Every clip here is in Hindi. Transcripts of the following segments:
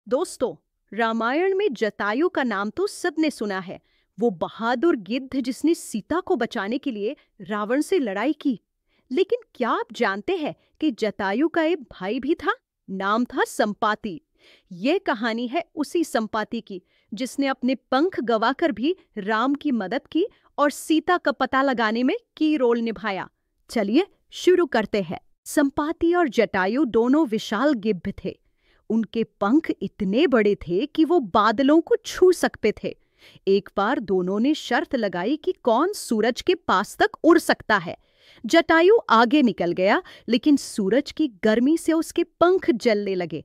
दोस्तों, रामायण में जटायु का नाम तो सबने सुना है। वो बहादुर गिद्ध जिसने सीता को बचाने के लिए रावण से लड़ाई की। लेकिन क्या आप जानते हैं कि जटायु का एक भाई भी था? नाम था संपाति। ये कहानी है उसी संपाति की जिसने अपने पंख गवाकर भी राम की मदद की और सीता का पता लगाने में की रोल निभाया। चलिए शुरू करते हैं। संपाति और जटायु दोनों विशाल गिद्ध थे। उनके पंख इतने बड़े थे कि वो बादलों को छू सकते थे। एक बार दोनों ने शर्त लगाई कि कौन सूरज के पास तक उड़ सकता है। जटायु आगे निकल गया, लेकिन सूरज की गर्मी से उसके पंख जलने लगे।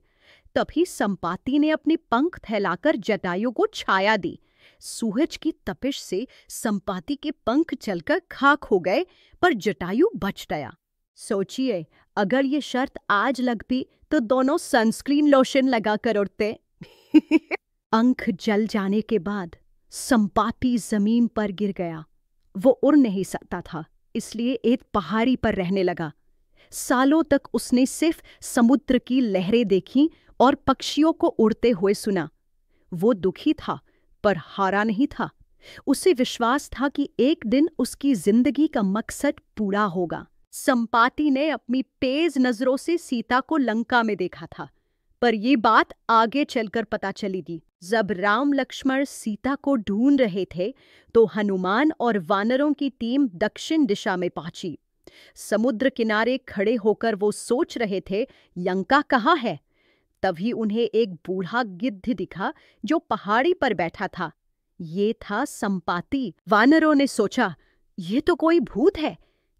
तभी संपाति ने अपने पंख फैलाकर जटायु को छाया दी। सूरज की तपिश से संपाति के पंख जलकर खाक हो गए, पर जटायु बच गया। सोचिए, अगर ये शर्त आज लगती तो दोनों सनस्क्रीन लोशन लगाकर उड़ते। पंख जल जाने के बाद संपाति जमीन पर गिर गया। वो उड़ नहीं सकता था, इसलिए एक पहाड़ी पर रहने लगा। सालों तक उसने सिर्फ समुद्र की लहरें देखी और पक्षियों को उड़ते हुए सुना। वो दुखी था, पर हारा नहीं था। उसे विश्वास था कि एक दिन उसकी जिंदगी का मकसद पूरा होगा। संपाति ने अपनी तेज नजरों से सीता को लंका में देखा था, पर ये बात आगे चलकर पता चलेगी। जब राम लक्ष्मण सीता को ढूंढ रहे थे, तो हनुमान और वानरों की टीम दक्षिण दिशा में पहुंची। समुद्र किनारे खड़े होकर वो सोच रहे थे, लंका कहाँ है? तभी उन्हें एक बूढ़ा गिद्ध दिखा जो पहाड़ी पर बैठा था। ये था संपाति। वानरों ने सोचा, ये तो कोई भूत है,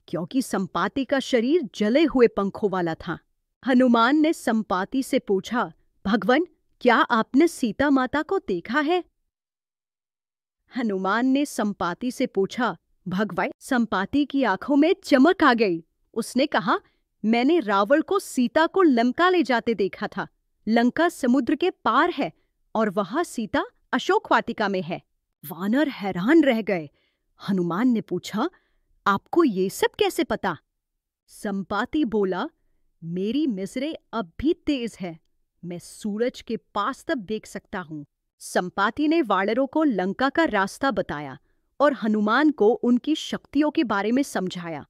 क्योंकि संपाति का शरीर जले हुए पंखों वाला था। हनुमान ने संपाति से पूछा, भगवान, क्या आपने सीता माता को देखा है? हनुमान ने संपाति से पूछा, भगवान। संपाति की आंखों में चमक आ गई। उसने कहा, मैंने रावण को सीता को लंका ले जाते देखा था। लंका समुद्र के पार है और वहां सीता अशोक वाटिका में है। वानर हैरान रह गए। हनुमान ने पूछा, आपको ये सब कैसे पता? संपाति बोला, मेरी नजरें अब भी तेज है। मैं सूरज के पास तक देख सकता हूं। संपाति ने वानरों को लंका का रास्ता बताया और हनुमान को उनकी शक्तियों के बारे में समझाया।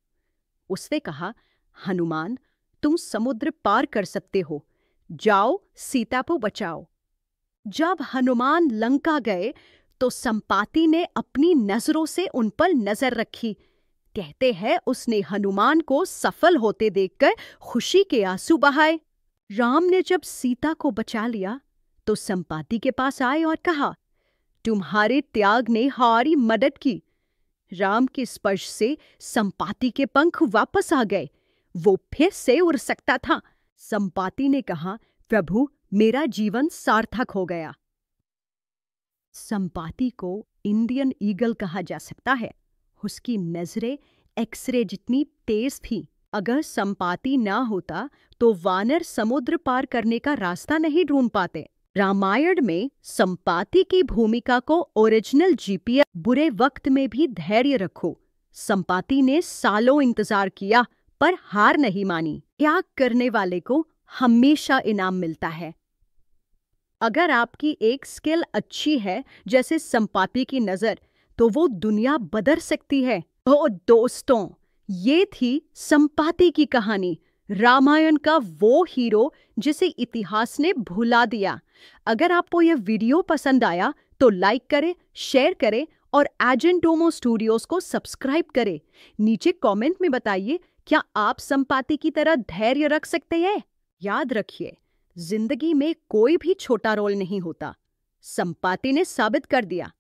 उसने कहा, हनुमान, तुम समुद्र पार कर सकते हो। जाओ, सीता को बचाओ। जब हनुमान लंका गए, तो संपाति ने अपनी नजरों से उन पर नजर रखी। कहते हैं, उसने हनुमान को सफल होते देखकर खुशी के आंसू बहाए। राम ने जब सीता को बचा लिया, तो संपाति के पास आए और कहा, तुम्हारे त्याग ने हमारी मदद की। राम के स्पर्श से संपाति के पंख वापस आ गए। वो फिर से उड़ सकता था। संपाति ने कहा, प्रभु, मेरा जीवन सार्थक हो गया। संपाति को इंडियन ईगल कहा जा सकता है। उसकी नजरें एक्सरे जितनी तेज थी। अगर संपाति ना होता तो वानर समुद्र पार करने का रास्ता नहीं ढूंढ पाते। रामायण में संपाति की भूमिका को ओरिजिनल जीपीएस। बुरे वक्त में भी धैर्य रखो। संपाति ने सालों इंतजार किया, पर हार नहीं मानी। त्याग करने वाले को हमेशा इनाम मिलता है। अगर आपकी एक स्किल अच्छी है, जैसे संपाति की नजर, तो वो दुनिया बदल सकती है। ओ दोस्तों, ये थी संपाति की कहानी। रामायण का वो हीरो जिसे इतिहास ने भुला दिया। अगर आपको यह वीडियो पसंद आया तो लाइक करें, शेयर करें और एजेंटोमो स्टूडियोज को सब्सक्राइब करें। नीचे कमेंट में बताइए, क्या आप संपाति की तरह धैर्य रख सकते हैं? याद रखिए, जिंदगी में कोई भी छोटा रोल नहीं होता। संपाति ने साबित कर दिया।